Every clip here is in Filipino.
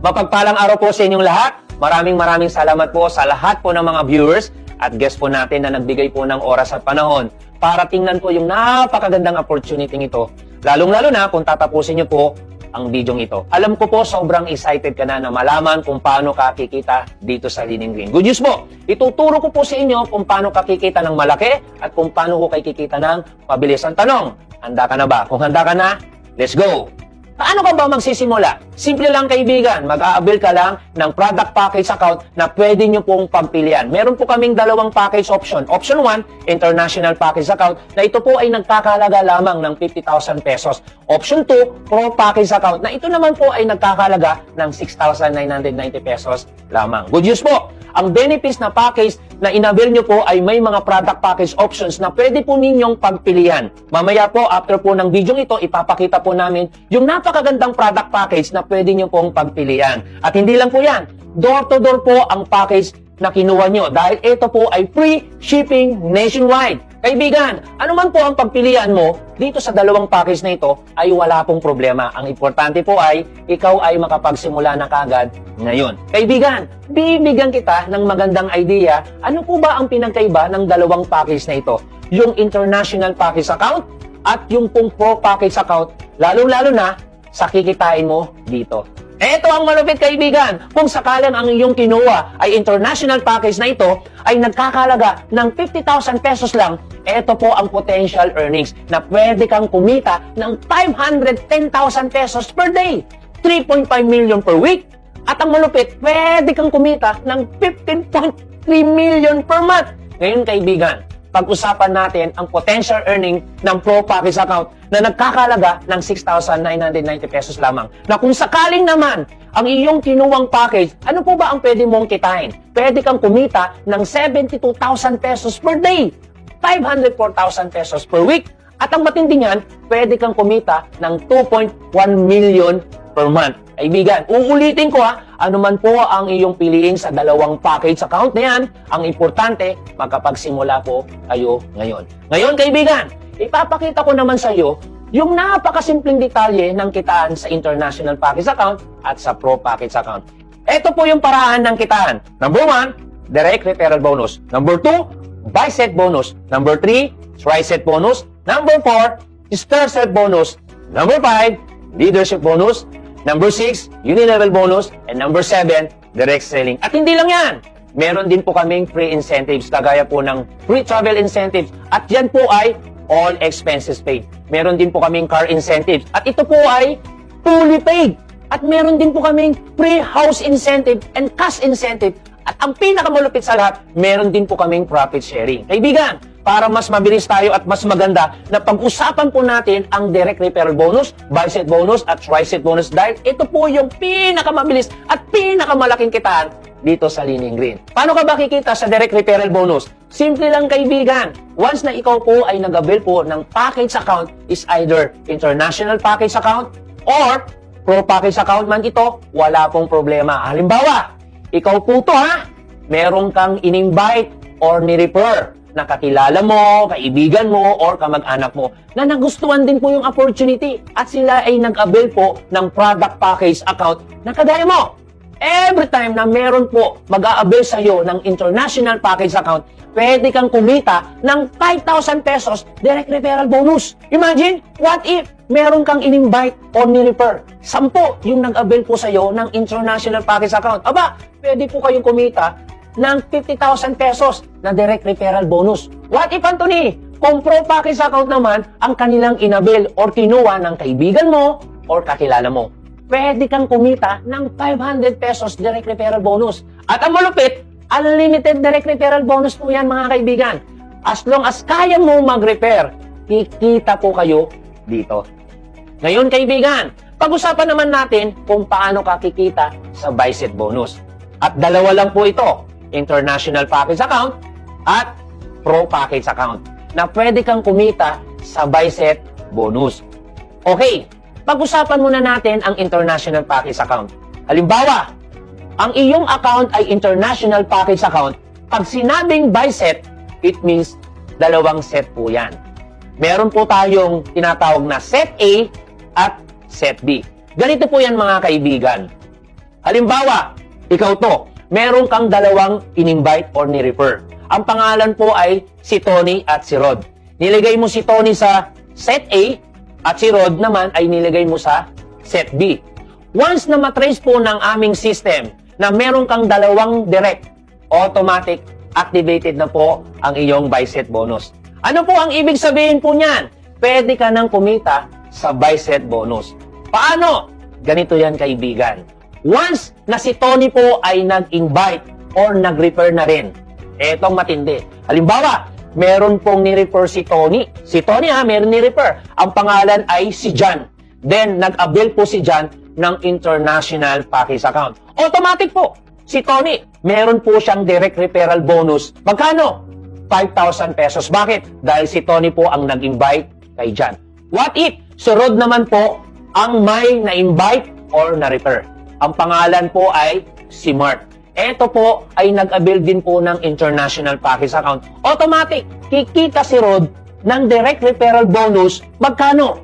Mapagpalang araw po sa inyong lahat. Maraming salamat po sa lahat po ng mga viewers at guest po natin na nagbigay po ng oras at panahon para tingnan po yung napakagandang opportunity ito. Lalong-lalo na kung tatapusin niyo po ang video ito. Alam ko po sobrang excited ka na malaman kung paano ka kikita dito sa Lining Green. Good news po, ituturo ko po sa inyo kung paano ka kikita ng malaki at kung paano ko kikita ng mabilis. Ang tanong, handa ka na ba? Kung handa ka na, let's go! Paano ka ba magsisimula? Simple lang kaibigan, mag-a-avail ka lang ng product package account na pwede nyo pong pagpilian. Meron po kaming dalawang package option. Option 1, international package account na ito po ay nagkakalaga lamang ng 50,000 pesos. Option 2, pro package account na ito naman po ay nagkakalaga ng 6,990 pesos lamang. Good news po! Ang benefits na package na inavail nyo po ay may mga product package options na pwede po ninyong pagpilian. Mamaya po, after po ng video ito, ipapakita po namin yung napakagandang product package na pwede nyo pong pagpilian. At hindi lang po yan, door-to-door po ang package na kinuha nyo dahil ito po ay free shipping nationwide. Kaibigan, ano man po ang pagpilian mo dito sa dalawang package na ito ay wala pong problema. Ang importante po ay ikaw ay makapagsimula na kagad ngayon. Kaibigan, bibigyan kita ng magandang idea. Ano po ba ang pinagkaiba ng dalawang package na ito? Yung international package account at yung pong pro package account, lalong-lalo na sa kikitain mo dito. Ito ang malupit kaibigan, kung sakalang ang iyong kinuha ay international package na ito ay nagkakalaga ng 50,000 pesos lang, ito po ang potential earnings na pwede kang kumita ng 510,000 pesos per day, 3.5 million per week, at ang malupit, pwede kang kumita ng 15.3 million per month. Ngayon kaibigan, pag-usapan natin ang potential earning ng Pro Package account na nagkakalaga ng 6,990 pesos lamang. Na kung sakaling naman ang iyong kinuwang package, ano po ba ang pwede mong kitain? Pwede kang kumita ng 72,000 pesos per day, 504,000 pesos per week. At ang matindi niyan, pwede kang kumita ng 2.1 million per month. Kaibigan, uulitin ko ano man po ang iyong piliin sa dalawang package account na yan, ang importante, magkapagsimula po kayo ngayon. Ngayon kaibigan, ipapakita ko naman sa iyo yung napakasimpleng detalye ng kitaan sa international package account at sa pro package account. Ito po yung paraan ng kitaan. Number 1, direct referral bonus. Number 2, buy set bonus. Number 3, try set bonus. Number 4, star set bonus. Number 5, leadership bonus. Number 6, unilevel bonus. And number 7, direct selling. At hindi lang yan. Meron din po kaming free incentives, kagaya po ng free travel incentives. At yan po ay all expenses paid. Meron din po kaming car incentives. At ito po ay fully paid. At meron din po kaming free house incentive and cash incentive. At ang pinakamalupit sa lahat, meron din po kaming profit sharing. Kaibigan, para mas mabilis tayo at mas maganda na pag-usapan po natin ang direct referral bonus, buy set bonus at try set bonus dahil ito po yung pinakamabilis at pinakamalaking kitaan dito sa Lining Green. Paano ka ba kikita sa direct referral bonus? Simple lang kaibigan. Once na ikaw po ay nag-avail po ng package account is either international package account or pro package account man ito, wala pong problema. Halimbawa, ikaw po to meron kang in-invite or ni-refer na kakilala mo, kaibigan mo, or kamag-anak mo na nagustuhan din po yung opportunity at sila ay nag-avail po ng product package account na kagaya mo. Every time na meron po mag-a-avail sa iyo ng international package account, pwede kang kumita ng 5,000 pesos direct referral bonus. Imagine, what if meron kang in-invite or ni-refer? 10 yung nag-avail po sa iyo ng international package account. Aba, pwede po kayong kumita ng 50,000 pesos na direct referral bonus. What if, Anthony, kung pro package account naman ang kanilang inavail or kinuha ng kaibigan mo or kakilala mo? Pwede kang kumita ng 500 pesos direct referral bonus. At ang malupit, unlimited direct referral bonus po yan mga kaibigan. As long as kaya mo mag-refer, kikita po kayo dito. Ngayon kaibigan, pag-usapan naman natin kung paano ka kikita sa buy set bonus. At dalawa lang po ito, international package account at pro package account na pwede kang kumita sa buy set bonus. Okay, pag-usapan muna natin ang international package account. Halimbawa, ang iyong account ay international package account. Pag sinabing buy set, it means dalawang set po yan. Meron po tayong tinatawag na set A at set B. Ganito po yan mga kaibigan. Halimbawa, ikaw to, meron kang dalawang in-invite or ni-refer. Ang pangalan po ay si Tony at si Rod. Nilagay mo si Tony sa set A at si Rod naman ay nilagay mo sa set B. Once na matrace po ng aming system na meron kang dalawang direct, automatic activated na po ang iyong buy set bonus. Ano po ang ibig sabihin po niyan? Pwede ka nang kumita sa buy set bonus. Paano? Ganito yan, kaibigan. Once na si Tony po ay nag-invite or nag-refer na rin, etong matindi. Halimbawa, meron pong ni-refer si Tony. Si Tony meron ni-refer. Ang pangalan ay si John. Then, nag-avail po si John ng international package account. Automatic po. Si Tony, meron po siyang direct referral bonus. Magkano? 5,000 pesos. Bakit? Dahil si Tony po ang nag-invite kay John. What if si Rod naman po ang may na-invite or na-refer? Ang pangalan po ay si Mark. Ito po ay nag-avail din po ng international package account. Automatic, kikita si Rod ng direct referral bonus. Magkano?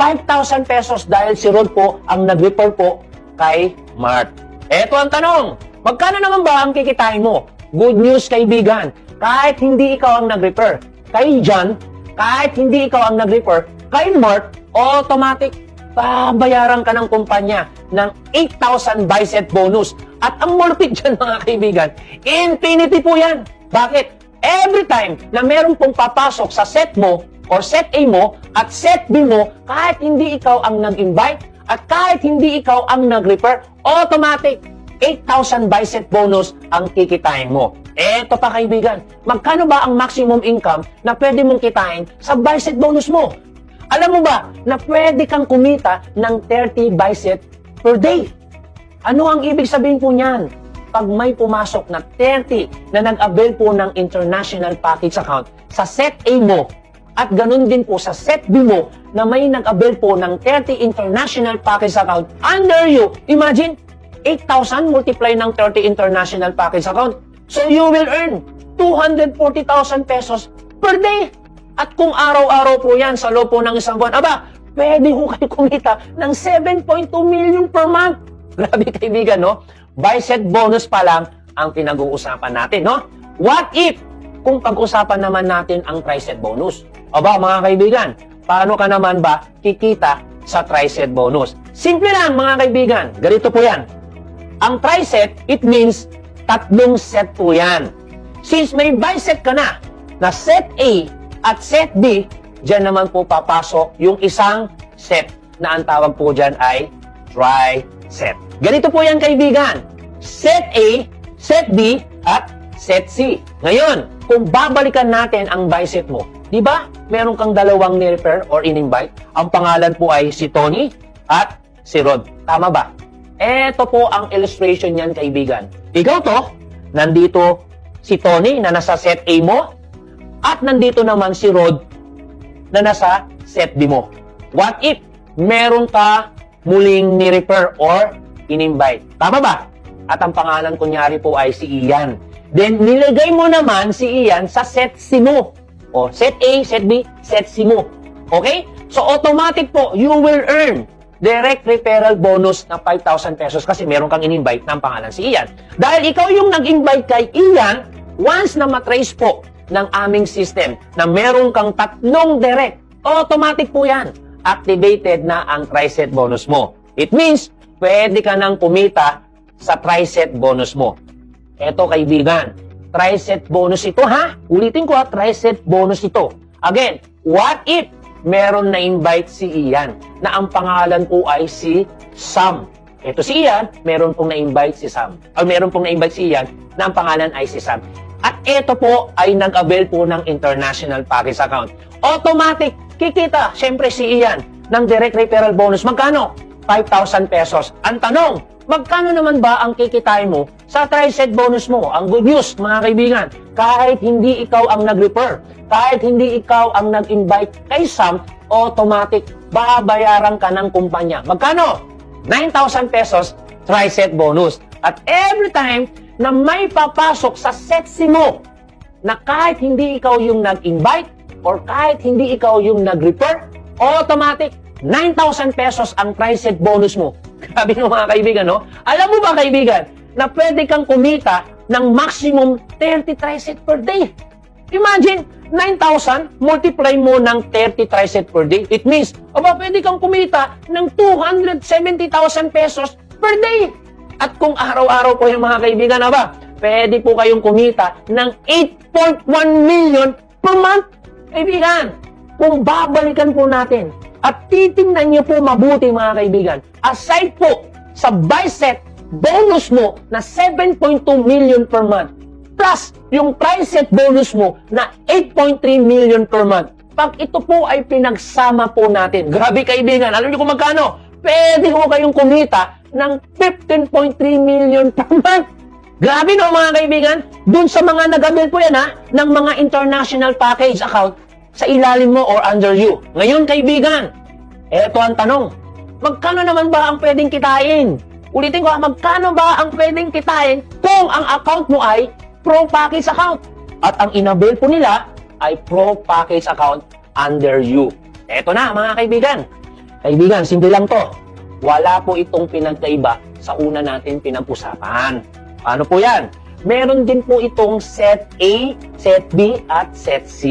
5,000 pesos dahil si Rod po ang nag-refer po kay Mark. Ito ang tanong, magkano naman ba ang kikitain mo? Good news, kaibigan. Kahit hindi ikaw ang nag-refer kay John, kahit hindi ikaw ang nag-refer kay Mark, automatic, babayaran ka ng kumpanya ng 8,000 buy set bonus. At ang malupit dyan, mga kaibigan, infinity po yan. Bakit? Every time na meron pong papasok sa set mo or set A mo at set B mo, kahit hindi ikaw ang nag-invite at kahit hindi ikaw ang nag-refer, automatic 8,000 buy set bonus ang kikitain mo. Eto pa, kaibigan, magkano ba ang maximum income na pwede mong kitain sa buy set bonus mo? Alam mo ba na pwede kang kumita ng 30 buy set per day? Ano ang ibig sabihin po niyan? Pag may pumasok na 30 na nag-avail po ng international package account sa set A mo at ganun din po sa set B mo na may nag-avail po ng 30 international package account under you, imagine, 8,000 multiply ng 30 international package account. So you will earn 240,000 pesos per day. At kung araw-araw po yan sa loob po ng isang buwan, aba, pwede ho kayo kumita ng 7.2 million per month. Grabe, kaibigan, no? Buy set bonus pa lang ang pinag-uusapan natin, no? What if kung pag-usapan naman natin ang tri-set bonus? Aba, mga kaibigan, paano ka naman ba kikita sa tri-set bonus? Simple lang, mga kaibigan. Ganito po yan. Ang tri-set, it means tatlong set po yan. Since may buy set ka na set A at set B, dyan naman po papasok yung isang set na ang tawag po dyan ay tri-set. Ganito po yan, kaibigan. Set A, set B, at set C. Ngayon, kung babalikan natin ang buy set mo, di ba? Meron kang dalawang ni-refer or in-invite. Ang pangalan po ay si Tony at si Rod. Tama ba? Ito po ang illustration niyan, kaibigan. Ikaw to, nandito si Tony na nasa set A mo, at nandito naman si Rod na nasa set B mo. What if meron ka muling ni-refer or in-invite? Tama ba? At ang pangalan kunyari po ay si Ian. Then, nilagay mo naman si Ian sa set C mo. O, set A, set B, set C mo. Okay? So, automatic po, you will earn direct referral bonus na 5,000 pesos kasi meron kang in-invite ng pangalan si Ian. Dahil ikaw yung nag-invite kay Ian, once na matrace po ng aming system na meron kang tatlong direct, automatic po yan. Activated na ang tri-set bonus mo. It means, pwede ka nang kumita sa tri-set bonus mo. Eto, kaibigan, tri-set bonus ito, ha? Ulitin ko, tri-set bonus ito. Again, what if meron na-invite si Ian na ang pangalan po ay si Sam? Ito si Ian, meron pong na-invite si Sam. O meron pong na-invite si Ian na ang pangalan ay si Sam. At ito po ay nag-avail po ng international package account. Automatic, kikita, syempre si Ian, ng direct referral bonus. Magkano? 5,000 pesos. Ang tanong, magkano naman ba ang kikitain mo sa tri-set bonus mo? Ang good news, mga kaibigan, kahit hindi ikaw ang nag-refer, kahit hindi ikaw ang nag-invite kay Sam, automatic, babayaran ka ng kumpanya. Magkano? 9,000 pesos tri-set bonus. At every time na may papasok sa set C mo, na kahit hindi ikaw yung nag-invite or kahit hindi ikaw yung nag-refer, automatic, 9,000 pesos ang tri-set bonus mo. Grabe no mga kaibigan, no? Alam mo ba kaibigan, na pwede kang kumita ng maximum 30 triceps per day. Imagine, 9,000 multiply mo ng 30 triceps per day. It means, pwede kang kumita ng 270,000 pesos per day. At kung araw-araw po yung mga kaibigan, pwede po kayong kumita ng 8.1 million per month. Kaibigan, kung babalikan po natin at titingnan niyo po mabuti mga kaibigan, aside po sa bicep bonus mo na 7.2 million per month, plus yung tricep bonus mo na 8.3 million per month. Pag ito po ay pinagsama po natin, grabe kaibigan, alam niyo kung magkano? Pwede po kayong kumita ng 15.3 million per month. Grabe no mga kaibigan, dun sa mga nag-avail po yan ng mga international package account sa ilalim mo or under you. Ngayon kaibigan, eto ang tanong, magkano naman ba ang pwedeng kitain? Ulitin ko, magkano ba ang pwedeng kitain kung ang account mo ay Pro Package account? At ang inavail po nila ay Pro Package account under you. Eto na mga kaibigan. Kaibigan, simple lang to. Wala po itong pinagkaiba sa una natin pinag-usapan. Paano po yan? Meron din po itong Set A, Set B, at Set C.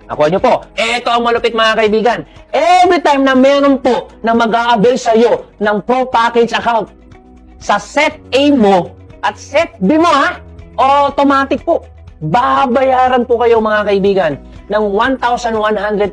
Nakuha nyo po. Ito ang malupit mga kaibigan. Every time na meron po na mag-a-avail sa iyo ng Pro Package account, sa Set A mo at Set B mo automatic po, babayaran po kayo mga kaibigan ng 1,100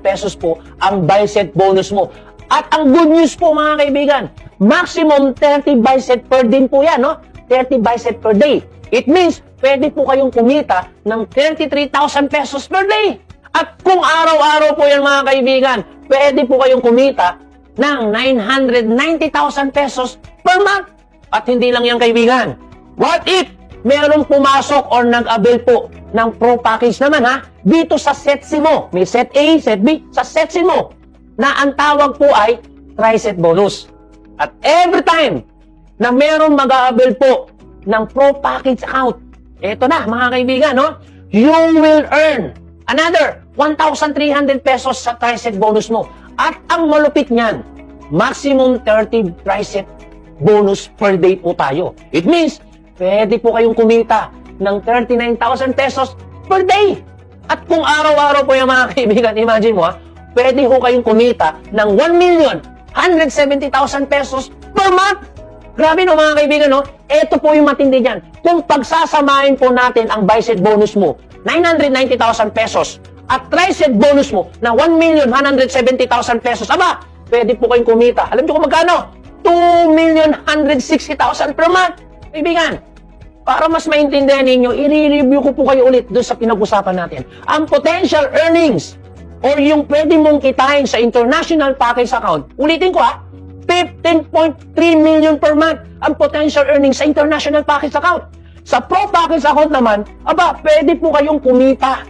pesos po ang bicep bonus mo. At ang good news po mga kaibigan, maximum 30 bicep per din po yan, no? 30 bicep per day. It means, pwede po kayong kumita ng 33,000 pesos per day. At kung araw-araw po yan mga kaibigan, pwede po kayong kumita ng 990,000 pesos per month. At hindi lang yan kaibigan. What if merong pumasok or nag-avail po ng Pro Package naman dito sa Set C mo. May Set A, Set B, sa Set C mo na ang tawag po ay Tricep Bonus. At every time na merong mag-avail po ng Pro Package account, eto na mga kaibigan, no? You will earn another 1,300 pesos sa Tricep Bonus mo. At ang malupit niyan, maximum 30 Tricep Bonus per day po tayo. It means, pwede po kayong kumita ng 39,000 pesos per day. At kung araw-araw po yung mga kaibigan, imagine mo pwede po kayong kumita ng 1,170,000 pesos per month. Grabe no mga kaibigan, no? Ito po yung matindi dyan. Kung pagsasamahin po natin ang bicep bonus mo, 990,000 pesos, at tricep bonus mo na 1,170,000 pesos, pwede po kayong kumita. Alam niyo kung magkano? 2,160,000 per month. Kaibigan, para mas maintindihan ninyo, i-review ko po kayo ulit doon sa pinag-usapan natin. Ang potential earnings or yung pwede mong kitain sa international package account, ulitin ko 15.3 million per month ang potential earnings sa international package account. Sa Pro Package account naman, pwede po kayong kumita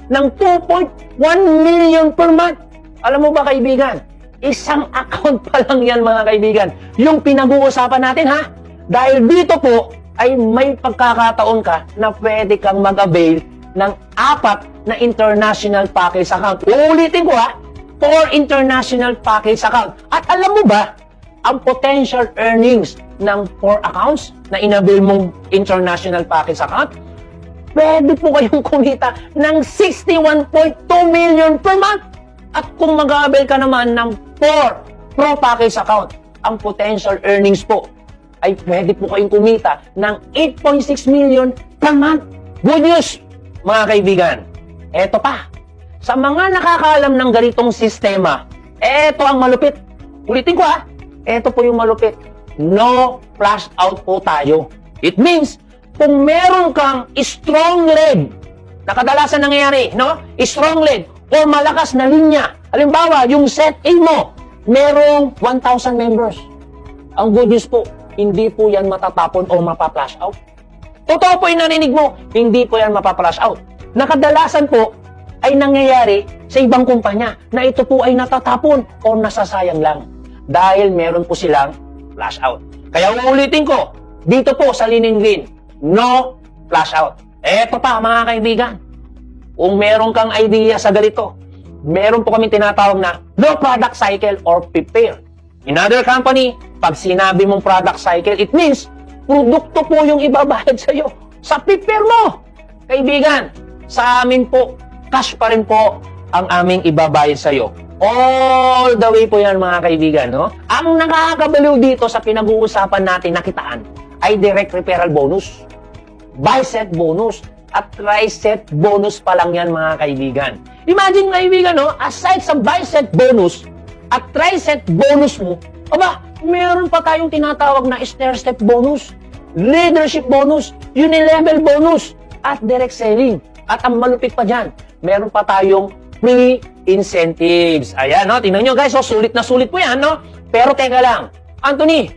ng 2.1 million per month. Alam mo ba kaibigan, isang account pa lang yan mga kaibigan, yung pinag-uusapan natin Dahil dito po ay may pagkakataon ka na pwede kang mag-avail ng 4 na international package account. Uulitin ko 4 international package account. At alam mo ba, ang potential earnings ng 4 accounts na inavail mong international package account, pwede po kayong kumita ng 61.2 million per month. At kung mag-avail ka naman ng 4 Pro Package account, ang potential earnings po ay pwede po kayong kumita ng 8.6 million per month. Good news, mga kaibigan. Eto pa, sa mga nakakaalam ng ganitong sistema, eto ang malupit. Ulitin ko eto po yung malupit. No flash out po tayo. It means, kung meron kang strong leg, na kadalasan nangyayari, no? Strong leg o malakas na linya. Halimbawa, yung Set A mo, merong 1,000 members. Ang good news po, hindi po yan matatapon o mapa-flash out. Totoo po yung narinig mo, hindi po yan mapa-flash out. Nakadalasan po ay nangyayari sa ibang kumpanya na ito po ay natatapon o nasasayang lang dahil meron po silang flash out. Kaya uulitin ko, dito po sa Linen Green, no flash out. Eto pa mga kaibigan, kung meron kang idea sa ganito, meron po kami tinatawag na no product cycle or prepare. In other company, pag sinabi mong product cycle, it means produkto po yung ibabayad sa'yo. Sa prepare mo! Kaibigan, sa amin po, cash pa rin po ang aming ibabayad sa'yo. All the way po yan mga kaibigan. No? Ang nakakabaliw dito sa pinag-uusapan natin na kitaan ay direct referral bonus, buy set bonus, at try set bonus pa lang yan mga kaibigan. Imagine kaibigan, no? Aside sa buy set bonus at try set bonus mo, aba, meron pa tayong tinatawag na stair step bonus, leadership bonus, unilevel bonus, at direct selling. At ang malupit pa dyan, meron pa tayong free incentives. Ayan, no? Tingnan nyo guys, so sulit na sulit po yan, no? Pero teka lang, Anthony,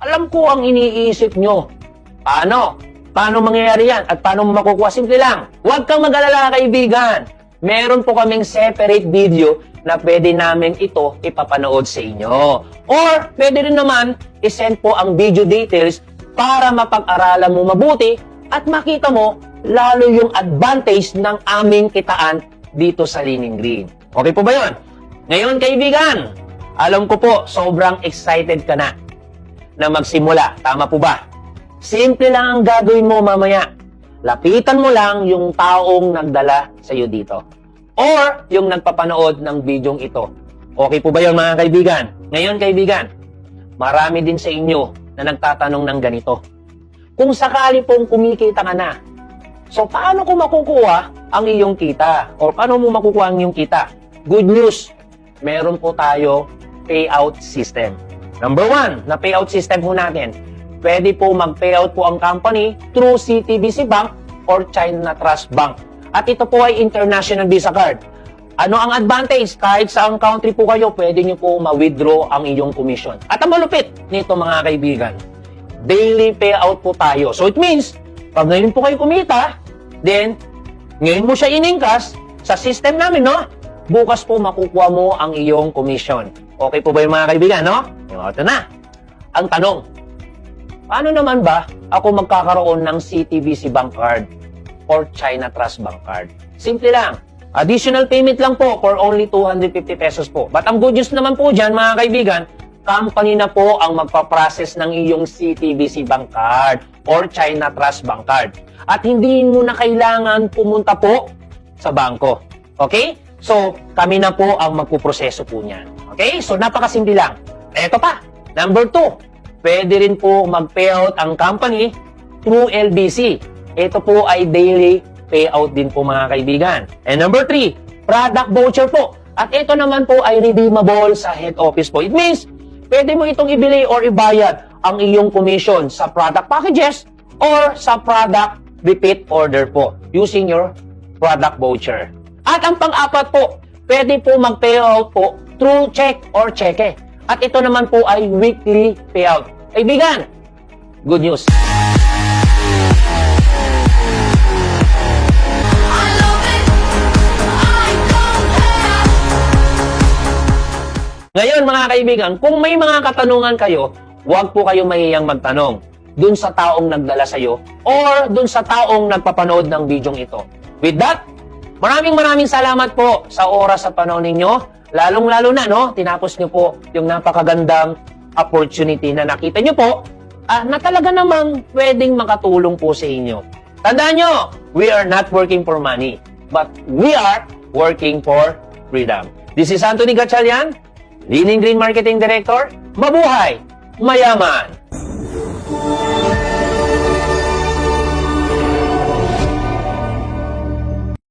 alam ko ang iniisip nyo. Paano? Paano mangyayari yan? At paano mo makukuha? Simple lang. Huwag kang mag-alala, kaibigan. Meron po kaming separate video na pwede namin ito ipapanood sa inyo. Or, pwede rin naman isend po ang video details para mapag-aralan mo mabuti at makita mo lalo yung advantage ng aming kitaan dito sa Leaning Green. Okay po ba yun? Ngayon, kaibigan, alam ko po, sobrang excited ka na magsimula. Tama po ba? Simple lang ang gagawin mo mamaya. Lapitan mo lang yung taong nagdala sa iyo dito. Or yung nagpapanood ng bidyong ito. Okay po ba yun mga kaibigan? Ngayon kaibigan, marami din sa inyo na nagtatanong ng ganito. Kung sakali pong kumikita ka na, so paano ko makukuha ang iyong kita? Or paano mo makukuha ang iyong kita? Good news, meron po tayo payout system. Number 1, na payout system po natin. Pwede po mag-payout po ang company through CTBC Bank or China Trust Bank. At ito po ay international Visa card. Ano ang advantage? Kahit saang country po kayo, pwede nyo po ma-withdraw ang iyong commission. At ang malupit nito mga kaibigan, daily payout po tayo. So it means, pag ngayon po kayo kumita, then ngayon mo siya iningkas sa system namin, no? Bukas po makukuha mo ang iyong commission. Okay po ba yung mga kaibigan, no? Ito na. Ang tanong, paano naman ba ako magkakaroon ng CTBC Bank Card or China Trust Bank Card? Simple lang. Additional payment lang po for only 250 pesos po. But ang good news naman po dyan, mga kaibigan, company na po ang magpaprocess ng iyong CTBC Bank Card or China Trust Bank Card. At hindi mo na kailangan pumunta po sa bangko. Okay? So, kami na po ang magpuproseso po niyan. Okay? So, napakasimple lang. Eto pa. Number 2. Pwede rin po mag-payout ang company through LBC. Ito po ay daily payout din po mga kaibigan. And number 3, product voucher po. At ito naman po ay redeemable sa head office po. It means, pwede mo itong ibili or ibayad ang iyong commission sa product packages or sa product repeat order po using your product voucher. At ang pang-apat po, pwede po mag-payout po through check or cheque. At ito naman po ay weekly payout. Kaibigan, good news. Ngayon mga kaibigan, kung may mga katanungan kayo, huwag po kayo mahihiyang magtanong dun sa taong nagdala sa iyo or dun sa taong nagpapanood ng bidyong ito. With that, maraming salamat po sa oras at panahon ninyo. Lalong-lalo na, no, tinapos nyo po yung napakagandang opportunity na nakita nyo po na talaga namang pwedeng makatulong po sa inyo. Tandaan nyo, we are not working for money, but we are working for freedom. This is Anthony Gatchalian, Leaning Green Marketing Director. Mabuhay! Mayaman!